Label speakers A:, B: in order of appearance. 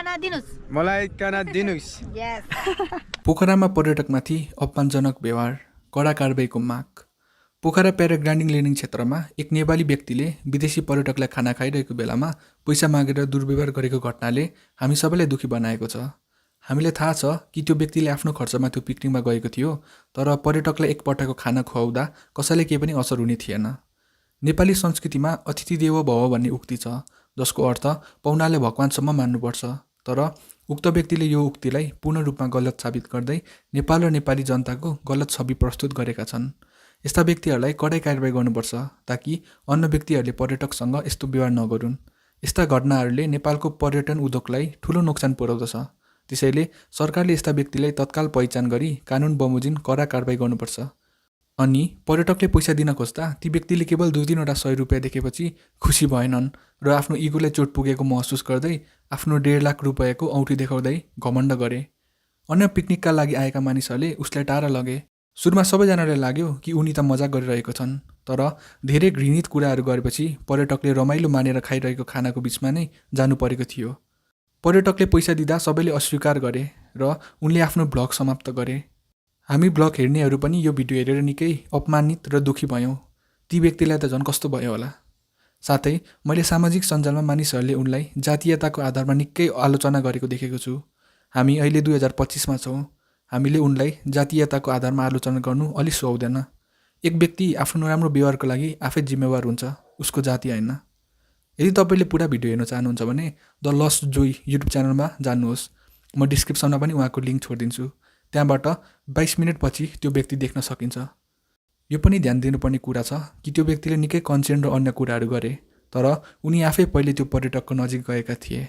A: खाना दिनुस्
B: मलाई खाना दिनुस्।
A: यस
C: पोखरामा पर्यटकमाथि अपमानजनक व्यवहार, कडा कारबाहीको माग। पोखरा प्याराग्लाइडिङ ल्यान्डिङ क्षेत्रमा एक नेपाली व्यक्तिले विदेशी पर्यटकलाई खाना खाइरहेको बेलामा पैसा मागेर दुर्व्यवहार गरेको घटनाले हामी सबैलाई दुखी बनाएको छ। हामीलाई थाहा छ कि त्यो व्यक्तिले आफ्नो खर्चमा त्यो पिकनिकमा गएको थियो, तर पर्यटकलाई एकपटकको खाना खुवाउँदा कसैले केही पनि असर हुने थिएन। नेपाली संस्कृतिमा अतिथि देवो भव भन्ने उक्ति छ, जसको अर्थ पाहुनाले भगवानसम्म मान्नुपर्छ। तर उक्त व्यक्तिले यो उक्तिलाई पूर्ण रूपमा गलत साबित गर्दै नेपाल र नेपाली जनताको गलत छवि प्रस्तुत गरेका छन्। यस्ता व्यक्तिहरूलाई कडै कारबाही गर्नुपर्छ ताकि अन्य व्यक्तिहरूले पर्यटकसँग यस्तो व्यवहार नगरून्। यस्ता घटनाहरूले नेपालको पर्यटन उद्योगलाई ठूलो नोक्सान पुर्याउँदछ। त्यसैले सरकारले यस्ता व्यक्तिलाई तत्काल पहिचान गरी कानुन बमोजिम कडा कारबाही गर्नुपर्छ। अनि पर्यटकले पैसा दिन खोज्दा ती व्यक्तिले केवल 2-3 100 रुपियाँ देखेपछि खुसी भएनन् र आफ्नो इगोलाई चोट पुगेको महसुस गर्दै आफ्नो 1.5 लाख रुपियाँको औँठी देखाउँदै घमण्ड गरे। अन्य पिकनिकका लागि आएका मानिसहरूले उसलाई टाढा लगे। सुरुमा सबैजनालाई लाग्यो कि उनी त मजाक गरिरहेको छन्, तर धेरै घृणित कुराहरू गरेपछि पर्यटकले रमाइलो मानेर खाइरहेको खानाको बिचमा नै जानु परेको थियो। पर्यटकले पैसा दिँदा सबैले अस्वीकार गरे र उनले आफ्नो ब्लग समाप्त गरे। हामी ब्लग हेर्नेहरू पनि यो भिडियो हेरेर निकै अपमानित र दुखी भयौँ। ती व्यक्तिलाई त झन् कस्तो भयो होला। साथै मैले सामाजिक सञ्जालमा मानिसहरूले उनलाई जातीयताको आधारमा निकै आलोचना गरेको देखेको छु। हामी अहिले 2025मा छौँ। हामीले उनलाई जातीयताको आधारमा आलोचना गर्नु अलि सुहाउँदैन। एक व्यक्ति आफ्नो राम्रो व्यवहारको लागि आफै जिम्मेवार हुन्छ, उसको जाति होइन। यदि तपाईँले पुरा भिडियो हेर्न चाहनुहुन्छ भने द लस्ट जोई युट्युब च्यानलमा जानुहोस्। म डिस्क्रिप्सनमा पनि उहाँको लिङ्क छोडिदिन्छु। त्यहाँबाट 22 मिनटपछि त्यो व्यक्ति देख्न सकिन्छ। यो पनि ध्यान दिनुपर्ने कुरा छ कि त्यो व्यक्तिले निकै कन्सेन्ट र अन्य कुराहरू गरे, तर उनी आफै पहिले त्यो पर्यटकको नजिक गएका थिए।